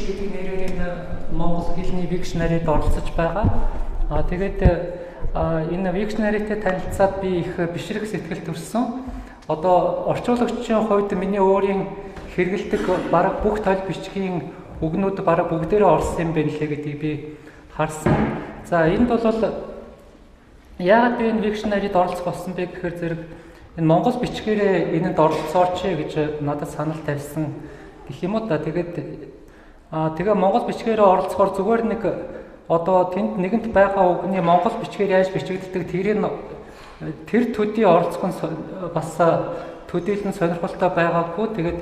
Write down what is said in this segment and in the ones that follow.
гэдэг нэрээр энэ монгол хэлний викшнарид оролцож байгаа. Тэгээд энэ викшнаритэй танилцаад би их бишрэх сэтгэл төрсөн. Одоо орчуулагчийн хувьд миний өөрийн хэрэгэлдэг бараг бүх тойл бичгийн үгнүүд бараг бүгдээрээ орсон юм байна лээ гэдгийг би харсан. За энд бол яагаад би энэ викшнарид оролцох болсон бэ гэхээр зэрэг энэ монгол бичгээрээ энэнд оролцооч гэж надад санал тавьсан гэх юм уу та. Тэгээ монгол бичгээрээ оролцохоор зүгээр нэг одоо тэнд нэгэнт байгаа үгний монгол бичгээр яаж бичигддэг тэр төдий оролцох нь бас төдийлөн сонирхолтой байгаагүй. Тэгээд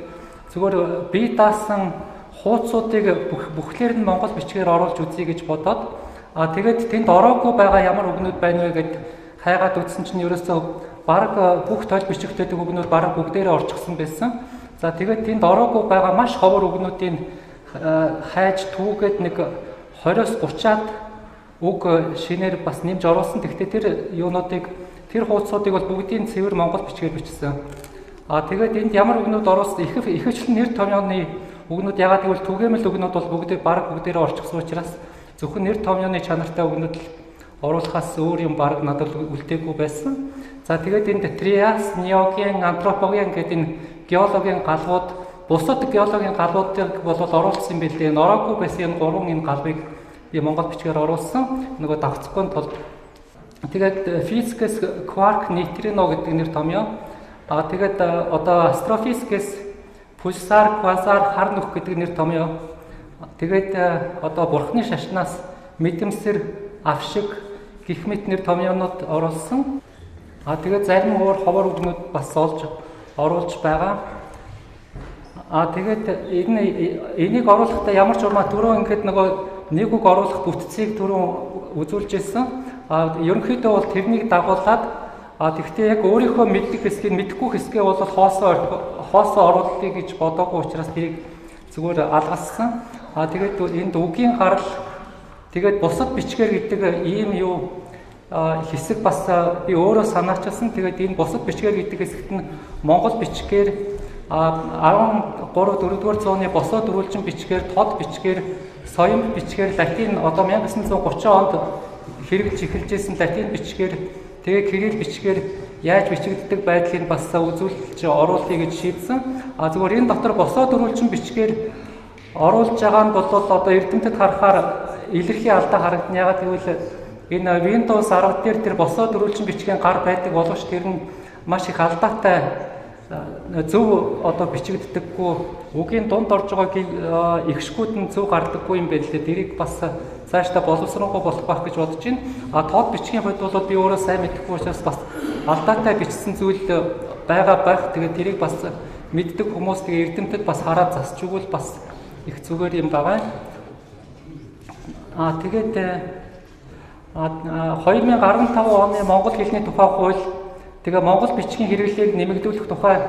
зүгээр бие даасан хуудсуудыг бүхлээр нь монгол бичгээр оруулж үзье гэж бодоод тэгээд тэнд ороогүй байгаа ямар үгнүүд байна вэ гэд хайгаад үзсэн чинь ерөөсөө бараг бүх тойл бичигддэг үгнүүд бараг бүгдээрээ орчихсон байсан. За тэгээд тэнд ороогүй байгаа маш ховор үгнүүдийн хайж түүгээд нэг 20-с 30-аад үг шинээр бас нэмж оруулсан. Гэхдээ тэр юунуудыг тэр хуудсуудыг бол бүгдийн цэвэр монгол бичгээр бичсэн. Тэгээд энд ямар үгнүүд оруулсан ихэвчлэн нэр томьёоны үгнүүд ягаад гэвэл түгээмэл үгнүүд бол бүгдээрээ орчихсон учраас зөвхөн нэр томьёоны чанартай үгнүүд оруулахаас өөр юм бараг надад үлдээгүй байсан. За тэгээд энд триас, неоген, антропоген гэдэг энэ геологийн галбууд, бусад геологийн галбуудыг бол оруулсан юм билээ. Ороогүй байсан энэ гурван энэ галбыг би монгол бичгээр оруулсан. Нөгөө давцахгүй тулд. Тэгээд физикс кварк, нейтрино гэдэг нэр томьёо. Тэгээд одоо астрофизикс пульсар, квазар, хар нүх гэдэг нэр томьёо. Тэгээд одоо бурхны шашнаас мэдэмсэр, авшиг гэх мэт нэр томьёонууд оруулсан. Тэгээд зарим өөр ховор үгнүүд бас оруулж байгаа. Тэгээд энийг оруулахдаа ямар ч урмаа түрүү ингээд нөгөө нэг үг оруулах бүтцийг түрүү үзүүлж ирсэн. Ерөнхийдөө бол тэрнийг дагуулад тэгвэл яг өөрийнхөө мэддэг хэсгийг мэдэхгүй хэсгээ бол хоосоо оруулъя гэж бодоогүй учраас тэрийг зүгээр алгассан. Тэгээд энд үгийн гарал тэгээд бусад бичгээр гэдэг ийм юу хэсэг бас би өөрөө санаачилсан. Тэгээд энэ бусад бичгээр гэдэг хэсэгт нь монгол бичгээр 13-4-р зууны босоо дөрвөлжин бичгээр, тод бичгээр, соён бичгээр, латин одоо 1930 онд хэрэгжилж эхэлжсэн латин бичгээр, тэгээ кирилл бичгээр яаж бичигддэг байдлыг бас үзүүлж оруулъя гэж шийдсэн. Зүгээр энэ дотор босоо дөрвөлжин бичгээр оруулж байгаа нь бол одоо эрдэмтэд харахаар илэрхий алдаа харагдана. Ягаад гэвэл энэ Windows 10 дээр тэр босоо дөрвөлжин бичгийн гар байдаг боловч тэр нь маш их алдаатай зөв одоо бичигддэггүй, үгийн дунд орж байгаа ихшгүүд нь зөв гардаггүй юм байна лээ. Тэрийг бас цаашдаа боловсронгуй болох байх гэж бодож байна. Тод бичгийн хувьд бол би өөрөө сайн мэдэхгүй учраас бас алдаатай бичсэн зүйл байгаа байх. Тэгээд тэрийг бас мэддэг хүмүүс тэгээ эрдэмтэд бас хараад засч өгвөл бас их зүгээр юм байгаа. Тэгээд 2015 оны Монгол хэлний тухай хууль тэгээ монгол бичгийн хэрэглээг нэмэгдүүлэх тухай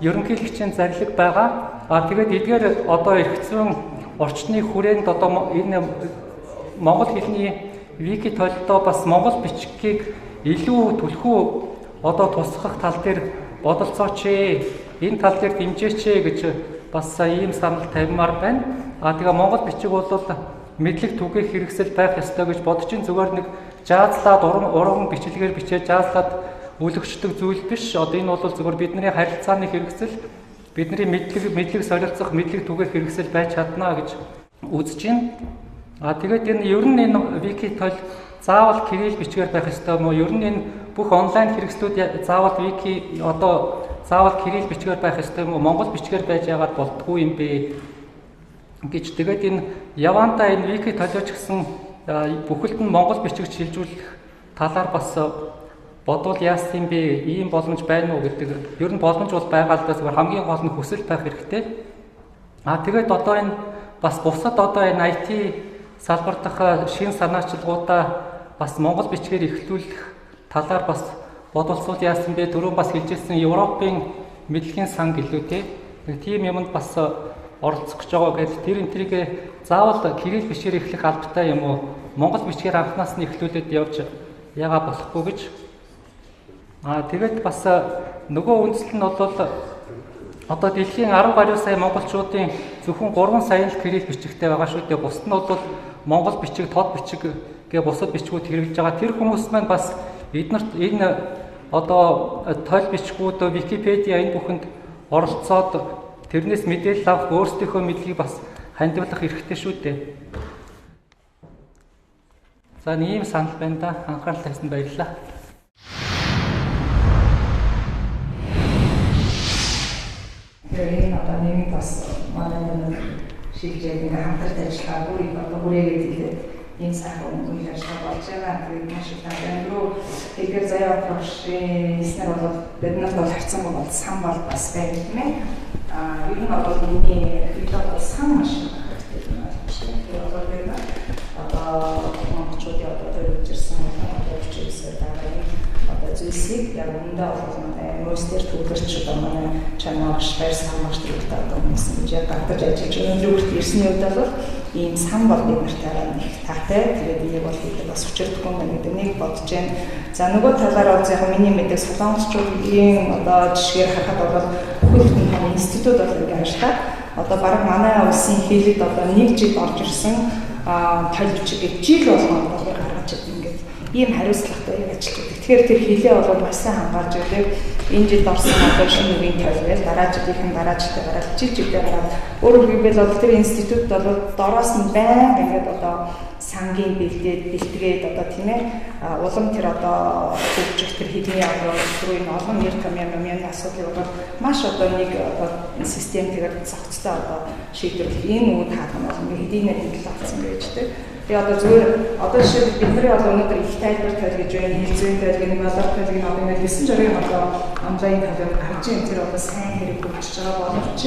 ерөнхийлөгчийн зарлиг байгаа. Тэгээд эдгээр одоо эргэцэн орчны хүрээнд одоо энэ монгол хэлний вики толдоо бас монгол бичгийг илүү түлхүү одоо тусгах тал дээр бодолцооч энэ тал дээр дэмжээч гэж бас ийм санал тавимаар байна. Тэгээ монгол бичиг бол мэдлэг түгээх хэрэгсэл байх ёстой гэж бодож ин зүгээр нэг жаазлаад уран бичлэгээр бичээд жаазлаад үлгчдэг зүйл биш. Одоо энэ бол зүгээр бидний харилцааны хэрэгсэл, бидний мэдлэг солилцох, мэдлэг түгээх хэрэгсэл байж чадна гэж үзэж байна. Тэгээд энэ ер нь энэ вики тойл заавал кирилл бичгээр байх ёстой юм уу? Ер нь энэ бүх онлайн хэрэгслүүд заавал вики одоо заавал кирилл бичгээр байх ёстой юм уу? Монгол бичгээр байж яагаад болдгүй юм бэ гэж. Тэгээд энэ явандаа энэ вики толиоч гэсэн бүхэлд нь монгол бичигч шилжүүлэх талаар бас бодвол яасан юм бэ? Ийм боломж байна уу гэдэг. Ер нь боломж бол байгаа л да, зүгээр хамгийн гол нь хүсэл байх хэрэгтэй. Тэгээд одоо энэ бас бусад одоо энэ IT салбар дахь шин санаачилгуудаа бас монгол бичгээр эхлүүлэх талаар бас бодолцвол яасан бэ? Түрүүн бас хэлжсэн Европын мэдлэгийн сан гэлүүтэй нэг тийм юмд бас оролцох гэж байгаа гэдэг. Тэр энтрийг заавал кирилл бичгээр эхлэх албатай юм уу? Монгол бичгээр анханаас нь эхлүүлээд явж яага болохгүй гэж. Тэгээд бас нөгөө үндсэл нь бол Одоо дэлхийн 10 гаруй сая монголчуудын зөвхөн 3 сая л кирилл бичигтэй байгаа шүү дээ. Бусд нь бол монгол бичиг, тод бичиг гээ бусад бичгүүд хэрэгжиж байгаа. Тэр хүмүүс маань бас эднэрт энэ одоо тойл бичгүүд Википедиа энэ бүхэнд оролцоод тэрнээс мэдээлэл авах, өөрсдийнхөө мэдлэгийг бас хандивлах хэрэгтэй шүү дээ. За ийм санал байна да. Анхаарал тавьсан баярлалаа. Энэ одоо нэг бас манай нэг шилжээд ингээ хамтарч ажиллагаа бүрийг одоо бүрээгээд хэлээд энэ сайхан үйл ажиллагаа болж байгаа. Тэгээд маш их байна. Руу тэгэхээр заяа профшийн эснэр бол биднэрт бол харьцан бол сан бол бас байна тийм ээ. Ер нь бол миний хэлээд бол сан маш их хэрэгтэй юм байна. Тэгээд одоо бид одоо монголчуудын одоо төрөж ирсэн одоо бичсэн дараа одоо зүйлсийг яг үүндээ бол манай мөстер төвлөрч одоо манай чанарч хайр самарч гэдэг одоо юмсан гэж яг гадаж ажиллаж өнөөдөр ирсний үед бол ийм сан бол бид нартай их таатай. Тэгээд энийг бол бид бас өчигдөх юм байна гэдэг нэг бодож байна. За нөгөө талаараа бол яг миний мэдээ солонгосчуудын одоо жишгээр харахад бол бүхэл хүн институт бол ингэ ажиллаа. Одоо бараг манай улсын хэлэд одоо 1 жил орж ирсэн тойл бичиг жил болгоно бол гаргаж ирдэг ингээд ийм хариуцлагатай ажиллаж байдаг. Тэгэхээр тэр хилээ бол маш сайн хамгаалж өгдөг. Энэ жилд орсон одоо шинэ үеийн тойл гэж дараа жилийнхэн дараа жилдээ гараад жилдээ гараад өөрөөр хэлбэл бол тэр институт бол дороос нь байнга ингээд одоо сангийн бэлтгээд одоо тийм ээ улам тэр одоо хөгжих тэр хэлний одоо түрүүний олон нэр томьёо асуудлыг бол маш одоо нэг системтэйгээр зохицтой одоо шийдвэрлэх энэ үе таах нь бол хэдийнэ хэлэл болсон байж тээ. Тэгээ одоо зүгээр одоо жишээ бидний бол өнөөдөр их тайлбар тойл гэж байна, хэлцээ тойл гэх юм болоо тойл гэх юм ингээд 9 жирийн одоо онлайн тойл гарч ийн тэр одоо сайн хэрэг хөгжиж байгаа боловч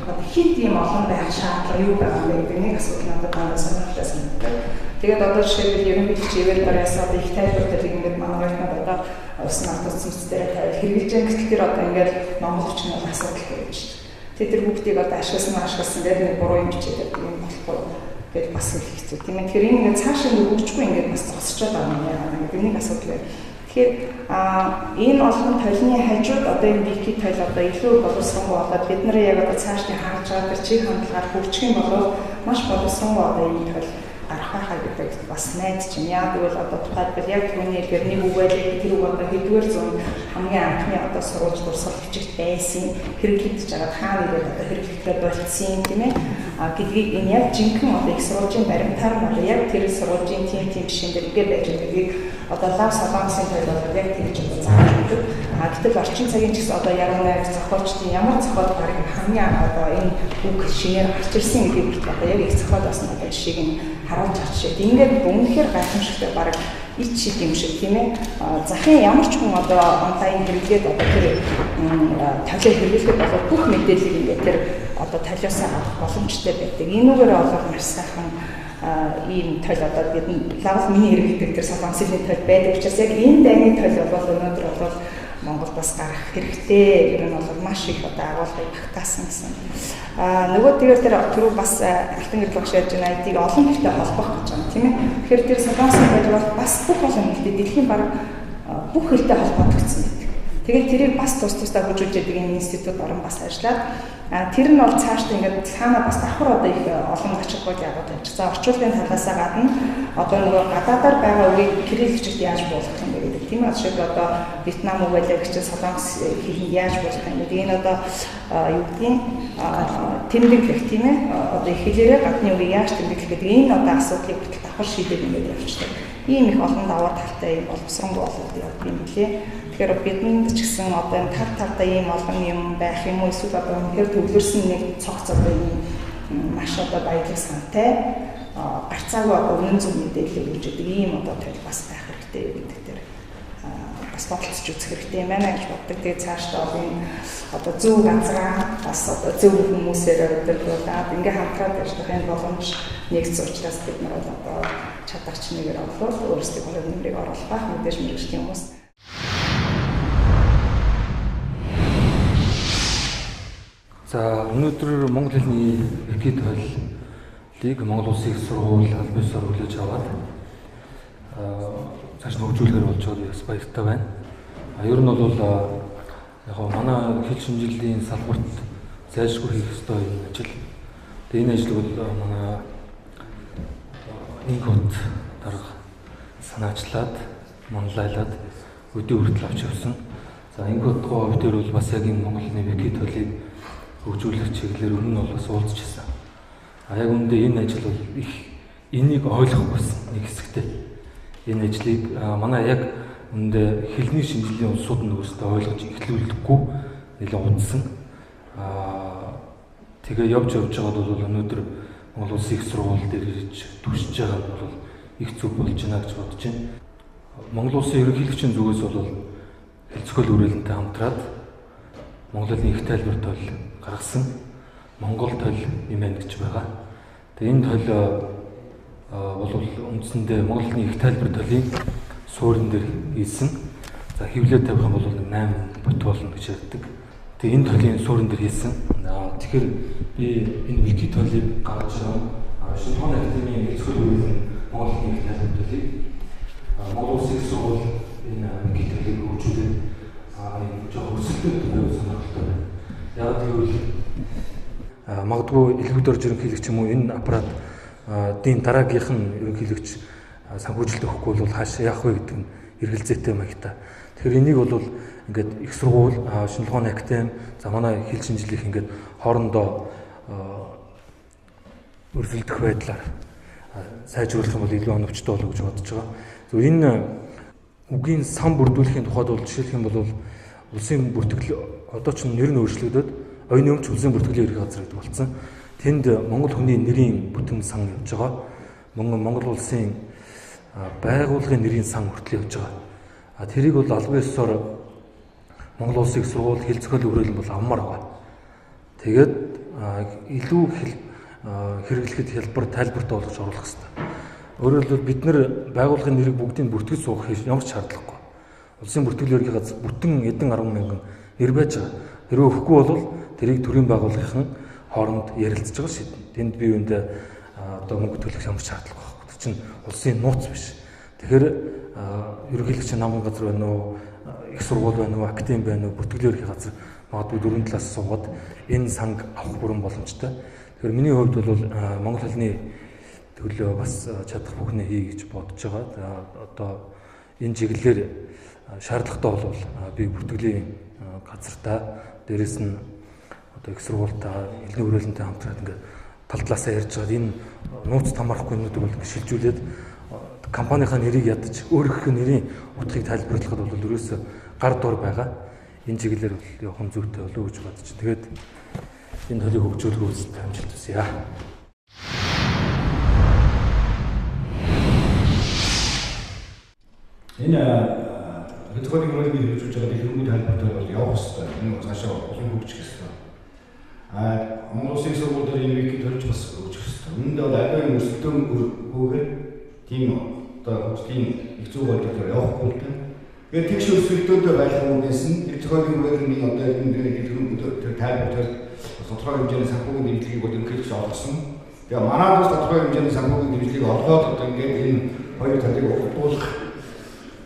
одоо хит ийм олон байх шаардлага юу байгаа юм гэдэг нэг асуудал надад дандаа сонирхолтой санагдав. Тэгээд одоо жишээлбэл ерөнхийдөө чигээр дараас одоо их тайлбар тойл ингээд манай орнод одоо усан автоцстэй тойл хэрэгжилж байгаа гэтэл тэр одоо ингээд монгол хүчний асуудал гэж байна. Тэр бүгдийг одоо ашигласан гэдэг нэг буруу юм бичээд юм болохгүй. Гэт бас их хэцүү тийм ээ. Тэгэхээр энэ цаашаа хөгжихгүй ингээд бас зогсчиход байгаа юм гэдэг нэг асуудал байна. Тэгэхээр энэ олон тойлны хажууд одоо энэ вики тойл одоо илүү боловсронгүй болоод бид нар яг одоо цаашдын харж байгаа тэр чиг хандлагаар хөгжих юм бол маш боловсронгүй одоо энэ тойл гарахаа гэдэг бас найдаж байна. Яг үйл одоо тухайлбал яг түүний гэр нэг үгээлээ тэр үг одоо хэдвэр зүүн хамгийн анхны одоо сурвалж дурсгал бичигт байсан хэрэглэгдэж байгаа хаана ирээд одоо хэрэглэгдээ болцсон тийм ээ. Гэдгийг энэ яг жинхэнэ одоо их сурвалжийн баримтаар нь одоо яг тэр сурвалжийн тийм жишээн дээр ингээд байж байгааг одоо лав солонгосын тойл бол яг тэр чинь зааж өгдөг. Гэтэл орчин цагийн ч гэсэн одоо яруу зохиолчдын ямар зохиол гарыг хамгийн анх одоо энэ үг шинээр гарч ирсэн гэдгийг одоо яг их зохиол бас одоо жишээг нь харуулж авчихэд ингээд үнэхээр гайхамшигтай бараг ич шиг юм шиг тийм ээ. Захын ямар ч хүн одоо онлайн хэрэглээд одоо тэр тойлоо хэрэглэхэд бол бүх мэдээллийг ингээд тэр одоо толиосоо авах боломжтой байдаг. Энүүгээр олох маш сайхан ийм тойл одоо бид лав миний хэрэглэдэг тэр солонгосын тойл байдаг учраас яг энэ дайны тойл бол өнөөдөр бол Монгол бас гарах хэрэгтэй. Ер нь бол маш их одоо агуулгыг багтаасан гэсэн. Нөгөө тэгээд тэр түрүү бас алтан гэрэл багш яаж байна гэдгийг олон хэлтэй холбох гэж байна тийм ээ. Тэгэхээр тэр солонгосын тойл бол бас бүх олон хэлтэй дэлхийн баг бүх хэлтэй холбогдсон байдаг. Тэгээд тэрийг бас тусдаа хөгжүүлж байгаа энэ институт орон бас ажиллаад тэр нь бол цаашдаа ингээд цаана бас давхар одоо их олон ачааллууд яваад байна. За орчуулгын талаасаа гадна одоо нөгөө гадаадаар байгаа үгийг кирилл бичигт яаж буулгах юм бэ гэдэг тийм ээ. Жишээ нь одоо Вьетнам үг байлаа гэж солонгос хэлэнд яаж буулгах юм бэ? Энэ одоо юу гэдгийг тэмдэглэх тийм ээ. Одоо их хэлээрээ гадны үгийг яаж тэмдэглэх гэдэг энэ одоо асуудлыг хүртэл давхар шийдэх юм гээд явчихдаг. Ийм их олон даваа талтай юм боловсронгүй болоод явдаг юм билээ. Тэгэхээр бидэнд ч гэсэн одоо энэ талтай ийм олон юм байх юм уу эсвэл одоо үнэхээр төвлөрсөн нэг цогц одоо ийм маш одоо баялаг сантай гарцаагүй одоо үнэн зөв мэдээлэл өгч өгдөг ийм одоо тойл бас байх хэрэгтэй гэдэг дээр бас бодлож үзэх хэрэгтэй юм байна гэж боддог. Тэгээд цаашдаа энэ одоо зөв газраа бас одоо зөв хүмүүсээр өдөрлүүлээд ингээ хамтраад ажиллахын боломж нэгц учраас бид нар одоо чадагч нэгээр оруулаад өөрсдийнхөө нэмрийг оруулах мэдээж мэргэжлийн хүмүүс. За өнөөдөр Монгол хэлний вики тойлыг Монгол Улсын их сургууль аль биесээр хүлээж аваад цааш нь хөгжүүлэхээр болж байгааг бас баяртай байна. Ер нь бол яг манай хэл шинжилгээний салбарт зайлшгүй хийх ёстой энэ ажил. Тэгээ энэ ажил бол манай нэг хот дарга санаачлаад, монлайлаад өдөө хүртэл авч явсан. За энэ хотгоо хувь дээр бол бас яг энэ Монголын вики толыг хөгжүүлэх чиглэлээр өмнө нь бол бас уулзч ирсэн. Яг үүндээ энэ ажил бол их энийг ойлгох байсан нэг хэсэгтэй. Энэ ажлыг манай яг үүндээ хэлний шинжилгээний улсууд нь өөрсдөө ойлгож эхлүүлдэггүй нэлээд унтсан. Тэгээ явж байгаад бол өнөөдөр Монгол Улсын их сургууль дээр ирж төгсөж байгаа нь бол их зүг болж байна гэж бодож байна. Монгол Улсын ерөнхийлөгчийн зүгээс бол хэлцэхүүл үрээлэнтэй хамтраад Монголын их тайлбар тойл гаргасан Монгол тойл юм байна гэж байгаа. Тэгээ энэ тойл бол үндсэндээ Монголын их тайлбар тойлын суурин дээр хийсэн. За хэвлээ тавих юм бол 8 бот болно гэж ярьдаг. Тэгээ энэ тойлын суурин дээр хийсэн. Тэгэхээр би энэ вики тойлыг гаргаж байгаа Шинжлэх ухааны академийн хэлцэхүүл үрээлэн Монголын их тайлбар тойлыг Монгол Улсын их сургууль энэ вики тойлыг хөгжүүлээд жоо өсөлтөд тавих сонирхолтой байна. Яг гэвэл магадгүй илгүүд орж ерөнхийлөгч юм уу энэ аппарат дийн дараагийнх нь ерөнхийлөгч санхүүжилт өгөхгүй бол хаашаа яах вэ гэдэг нь эргэлзээтэй маягтай. Тэгэхээр энийг бол ингээд их сургууль, Шинжлэх ухааны академи, за манай хэл шинжлэх ингээд хоорондоо өрсөлдөх байдлаар сайжруулах юм бол илүү оновчтой болов гэж бодож байгаа. Зөв энэ үгийн сан бүрдүүлэхийн тухайд бол жишээлх юм бол улсын бүртгэл одоо ч нэр нь өөрчлөгдөд оюуны өмч улсын бүртгэлийн ерхий газар гэдэг болсон. Тэнд Монгол хүний нэрийн бүтээн сан явж байгаа. Монгол улсын байгууллагын нэрийн сан хүртэл явж байгаа. Тэрийг бол албан ёсоор Монгол Улсын их сургууль хэлцэхүүл үрээлэн бол авмаар байгаа. Тэгээд илүү хэрэглэхэд хялбар тайлбартай болгож оруулах хэрэгтэй. Өөрөөр хэлбэл бид нэр байгууллагын нэрийг бүгдийг бүртгэж суух ямар ч шаардлагагүй. Улсын бүртгэлийн ерхий газар бүтэн эдэн 10 мянган нэр байж байгаа. Хэрвээ өгөхгүй бол тэрийг төрийн байгууллагын хооронд ярилцж байгаа шийднэ. Тэнд бие биендээ одоо мөнгө төлөх ямар ч шаардлага байхгүй. Тэр чинь улсын нууц биш. Тэгэхээр ерөнхийлөгчийн намын газар байна уу, их сургууль байна уу, академи байна уу, бүртгэлийн ерхий газар магадгүй дөрвөн талаас суугаад энэ санг авах бүрэн боломжтой. Тэгэхээр миний хувьд бол монгол хэлний төлөө бас чадах бүхнээ хий гэж бодож байгаа. Одоо энэ чиглэлээр шаардлагатай бол би бүртгэлийн газартаа дээрэс нь одоо их сургуультаа хэлний үрээлэнтэй хамтраад ингээд тал талаасаа ярьж байгаа. Энэ нууц тамарахгүй юмнуудыг бол шилжүүлээд компанийнхаа нэрийг ядаж өөрийнхөө нэрийн утгыг тайлбарлахад бол ерөөсөө гар дур байгаа. Энэ чиглэлээр бол явах нь зүйтэй болов уу гэж бодож. Тэгээд энэ төлөв хөгжүүлэх үйлстэй амжилт хүсье. Энэ хэлцэхүүл үрээлэний хөгжүүлж байгаа дэлгэрэнгүй тайлбартай бол явах хэрэгтэй. Энэ цаашаа олон хөгжих хэрэгтэй. Монгол Улсын сургууль дээр энэ вики төрж бас хөгжих хэрэгтэй. Үүндээ бол аливаа өрсөлдөөн өгөөд тийм одоо хөгжлийн их зөв бодлоор явахгүй л дээ. Тэгээд тэгш өрсөлдөөд байх үгнээс нь хэлцэхүүл үрээлэний одоо энэ дэлгэрэнгүй төр тайлбартай тодорхой хэмжээний санхүүгийн дэмжлэгийг бол инкрипт олгосон. Тэгээ манайд бас тодорхой хэмжээний санхүүгийн дэмжлэгийг олгоод одоо ингээд энэ хоёр талыг уулзах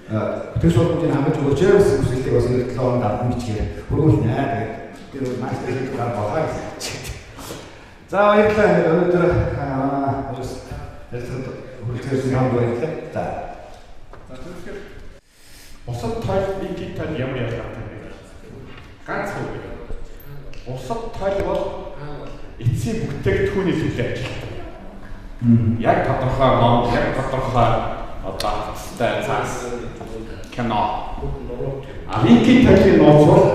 тэгш болгоомжийн хангаж өгөөч гэсэн хүсэлтийг бас энэ 7 хононд авах бичгээр хөрвүүлнэ. Тэгээд тэр бол мастер хэлбэр байгаа гэсэн. За баярлалаа. Өнөөдөр хүрэлцэн хамт баярлалаа. За. Тэгэхээр бусад тойл викитад ямар ялгаатай вэ? Ганц үг. Бусад тойл бол эцсийн бүтээгдэхүүний төлөө ажилладаг. Яг тодорхой ном, яг тодорхой одоо хацтай цаас кино. Викитадын нууц бол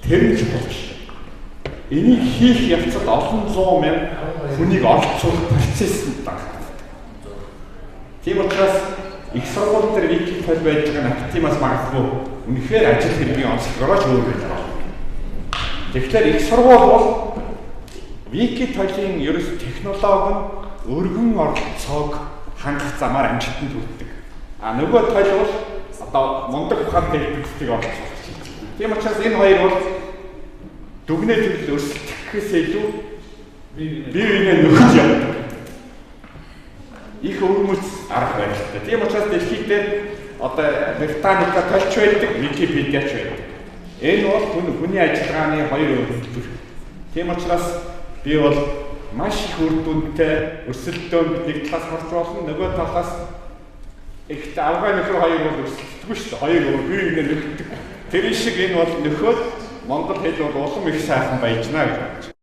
тэрч болж. Энийг хийх явцад олон зуун мянга хүнийг оролцуулах процесс байна. Тийм учраас их сургууль дээр викитад байж байгаа активаас магадгүй үнэхээр ажил хэргийн онцлогоороо ч өөр байж байгаа. Тэгэхээр их сургууль бол викитадын ерөөс технологи нь өргөн оролцоог хангах замаар амжилтанд хүрдэг. Нөгөө тойл бол одоо мундаг ухаантай хэлбэрийг оролцуулж байна. Тийм учраас энэ хоёр бол дүгнээ төрөл өрсөлдөхөөс илүү бие биенээ нөхөж явдаг. Их өвөрмөц арга барилтай. Тийм учраас дэлхийд одоо Британика толч байдаг, Википедиач байдаг. Энэ бол хүний ажиллагааны хоёр өвөлтөр. Тийм учраас би бол маш их үр дүнтэй өрсөлдөөн бид нэг талаас харж болно, нөгөө талаас их авгаа нөхөр хоёр бол өрсөлдөггүй шүү дээ. Хоёр өөр ингэ нөхдөг. Тэр шиг энэ бол нөхөд монгол хэл бол улам их сайхан баяжна гэж бодож.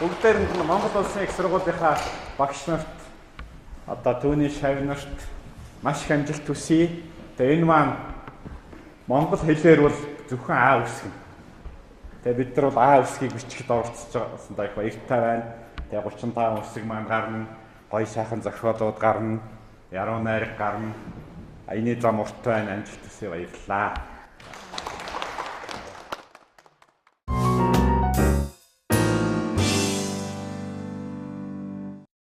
Бүгдээр нь Монгол улсын их сургуулийнхаа багш нарт одоо түүний шавь нарт маш их амжилт хүсье. Тэгээ энэ маань монгол хэлээр бол зөвхөн А үсэг. Тэгээ бид нар бол А үсгийг бичихд оролцож байгаасаа их баяртай байна. Тэгээ 35 үсэг маань гарна, гоё сайхан зохиолууд гарна, яруу найраг гарна. Аяны зам урт байна, амжилт хүсье, баярлалаа.